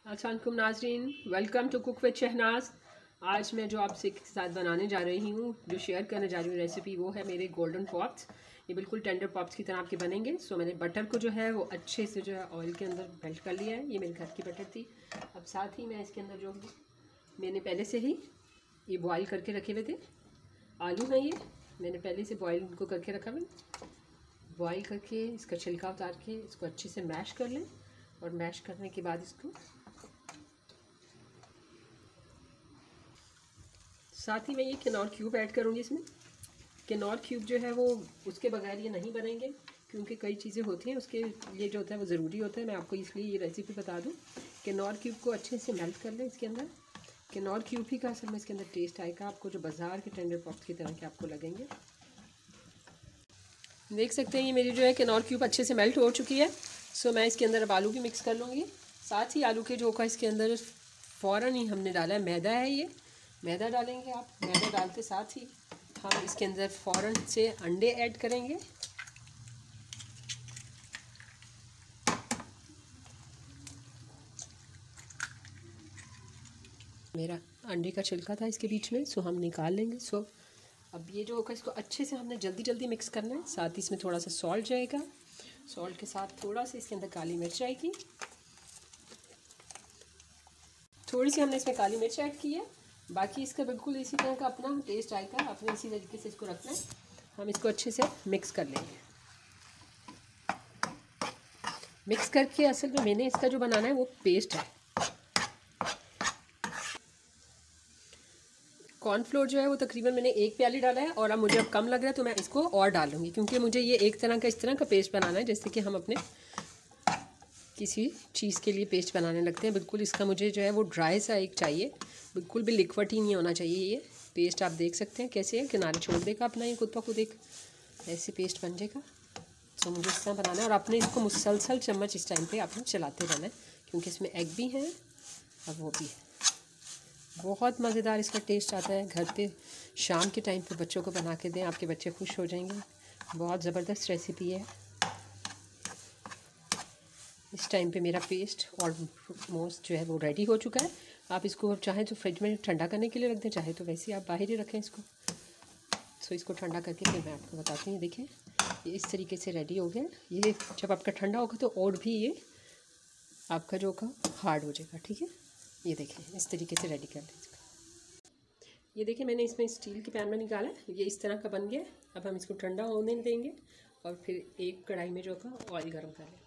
अस्सलाम वालेकुम नाज़रीन, welcome to cook with Shahnaz. आज मैं जो आपसे के साथ बनाने जा रही हूँ, जो शेयर करने जा रही हूँ रेसिपी, वो है मेरे गोल्डन पॉप्स। ये बिल्कुल टेंडर पॉप्स की तरह आपके बनेंगे। सो मैंने बटर को जो है वो अच्छे से जो है ऑयल के अंदर मेल्ट कर लिया है। ये मेरे घर की बटर थी। अब साथ ही मैं इसके अंदर जो मैंने पहले से ही ये बॉयल करके रखे हुए थे आलू हैं, ये मैंने पहले से बॉयल इनको करके रखा हुआ। बॉयल करके इसका छिलका उतार के इसको अच्छे से मैश कर लें, और मैश करने के बाद इसको साथ ही मैं ये किनौर क्यूब ऐड करूँगी इसमें। किनौर क्यूब जो है वो उसके बगैर ये नहीं बनेंगे, क्योंकि कई चीज़ें होती हैं उसके लिए जो होता है वो ज़रूरी होता है। मैं आपको इसलिए ये रेसिपी बता दूँ। किनौर क्यूब को अच्छे से मेल्ट कर लें इसके अंदर। किनौर क्यूब ही का असल में इसके अंदर टेस्ट आएगा आपको, जो बाज़ार के टेंडर पॉप्स की तरह के आपको लगेंगे। देख सकते हैं ये मेरी जो है किनौर क्यूब अच्छे से मेल्ट हो चुकी है। सो मैं इसके अंदर अब आलू भी मिक्स कर लूँगी। साथ ही आलू के जो का इसके अंदर फ़ौरन ही हमने डाला है मैदा है, ये मैदा डालेंगे आप। मैदा डालते साथ ही हम इसके अंदर फ़ौरन से अंडे ऐड करेंगे। मेरा अंडे का छिलका था इसके बीच में, सो हम निकाल लेंगे। सो अब ये जो होगा इसको अच्छे से हमने जल्दी जल्दी मिक्स करना है। साथ ही इसमें थोड़ा सा सॉल्ट जाएगा, सॉल्ट के साथ थोड़ा सा इसके अंदर काली मिर्च आएगी। थोड़ी सी हमने इसमें काली मिर्च ऐड की है, बाकी इसका बिल्कुल इसी तरह का अपना टेस्ट आएगा। अपने इसी तरीके से इसको रखना है। हम इसको अच्छे से मिक्स कर लेंगे। मिक्स करके असल में मैंने इसका जो बनाना है वो पेस्ट है। कॉर्नफ्लोर जो है वो तकरीबन मैंने 1 प्याली डाला है, और अब मुझे अब कम लग रहा है तो मैं इसको और डाल लूँगी, क्योंकि मुझे ये एक तरह का इस तरह का पेस्ट बनाना है जैसे कि हम अपने किसी चीज़ के लिए पेस्ट बनाने लगते हैं। बिल्कुल इसका मुझे जो है वो ड्राई सा एक चाहिए, बिल्कुल भी लिक्विड ही नहीं होना चाहिए। ये पेस्ट आप देख सकते हैं कैसे है, किनारे छोड़ देगा अपना, ये खुद ब खुद एक ऐसे पेस्ट बन जाएगा। तो मुझे इस तरह बनाना है, और अपने इसको मुसलसल चम्मच इस टाइम पे आपने चलाते रहना है, क्योंकि इसमें एग भी है और वो भी है। बहुत मज़ेदार इसका टेस्ट आता है। घर पे शाम के टाइम पे बच्चों को बना के दें, आपके बच्चे खुश हो जाएंगे। बहुत ज़बरदस्त रेसिपी है। इस टाइम पे मेरा पेस्ट ऑलमोस्ट जो है वो रेडी हो चुका है। आप इसको चाहें तो फ्रिज में ठंडा करने के लिए रख दें, चाहे तो वैसे ही आप बाहर ही रखें इसको। सो इसको ठंडा करके फिर मैं आपको बताती हूँ। देखें ये इस तरीके से रेडी हो गया। ये जब आपका ठंडा होगा तो और भी ये आपका जो का हार्ड हो जाएगा, ठीक है। ये देखें इस तरीके से रेडी कर लें इसको। ये देखें मैंने इसमें स्टील के पैन में निकाला, ये इस तरह का बन गया। अब हम इसको ठंडा होने देंगे, और फिर एक कढ़ाई में जो का ऑयल गर्म कर लें।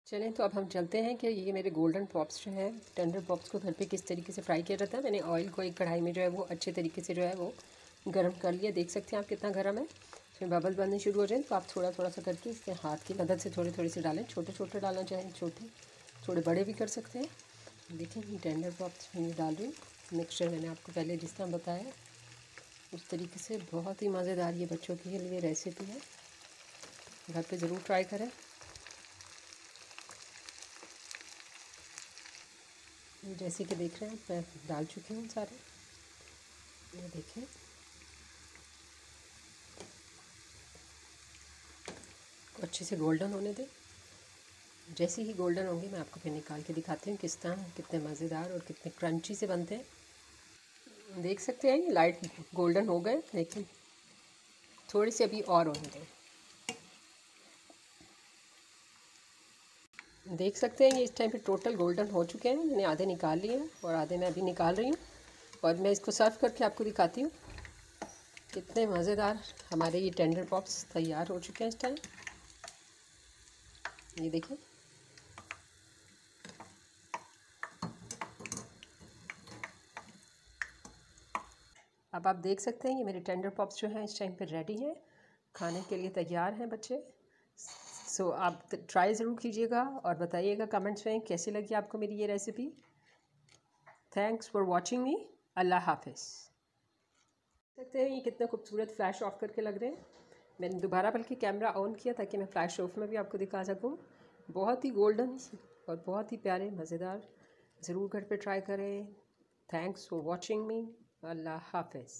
चलें तो अब हम चलते हैं कि ये मेरे गोल्डन पॉप्स जो है टेंडर पॉप्स को घर पे किस तरीके से फ्राई किया जाता है। मैंने ऑयल को एक कढ़ाई में जो है वो अच्छे तरीके से जो है वो गर्म कर लिया। देख सकते हैं आप कितना गर्म है। इसमें बबल बनने शुरू हो जाए तो आप थोड़ा थोड़ा सा करके इसके हाथ की मदद से थोड़े थोड़े से डालें। छोटे छोटे डालना चाहें छोटे, थोड़े बड़े भी कर सकते हैं। देखिए टेंडर पॉप्स मैं डाल रही हूँ। मिक्सचर मैंने आपको पहले जिस तरह बताया उस तरीके से। बहुत ही मज़ेदार ये बच्चों के लिए रेसिपी है, घर पे ज़रूर ट्राई करें। जैसे कि देख रहे हैं मैं डाल चुकी हूँ सारे। ये देखें अच्छे से गोल्डन होने दें। जैसे ही गोल्डन होंगे मैं आपको फिर निकाल के दिखाती हूँ किस तरह कितने मज़ेदार और कितने क्रंची से बनते हैं। देख सकते हैं ये लाइट गोल्डन हो गए, लेकिन थोड़ी सी अभी और होने दें। देख सकते हैं ये इस टाइम पे टोटल गोल्डन हो चुके हैं। मैंने आधे निकाल लिए हैं और आधे मैं अभी निकाल रही हूँ, और मैं इसको सर्व करके आपको दिखाती हूँ कितने मज़ेदार हमारे ये टेंडर पॉप्स तैयार हो चुके हैं इस टाइम। ये देखें अब आप देख सकते हैं ये मेरे टेंडर पॉप्स जो हैं इस टाइम पे रेडी हैं, खाने के लिए तैयार हैं बच्चे। सो आप ट्राई ज़रूर कीजिएगा और बताइएगा कमेंट्स में कैसी लगी आपको मेरी ये recipe. Thanks for watching me. अल्लाह हाफिज़। सकते हैं ये कितना खूबसूरत फ्लैश ऑफ करके लग रहे हैं। मैंने दोबारा बल्कि कैमरा ऑन किया ताकि मैं फ्लैश ऑफ में भी आपको दिखा सकूं। बहुत ही गोल्डन और बहुत ही प्यारे मज़ेदार। ज़रूर घर पे ट्राई करें। Thanks for watching me. अल्लाह हाफिज़।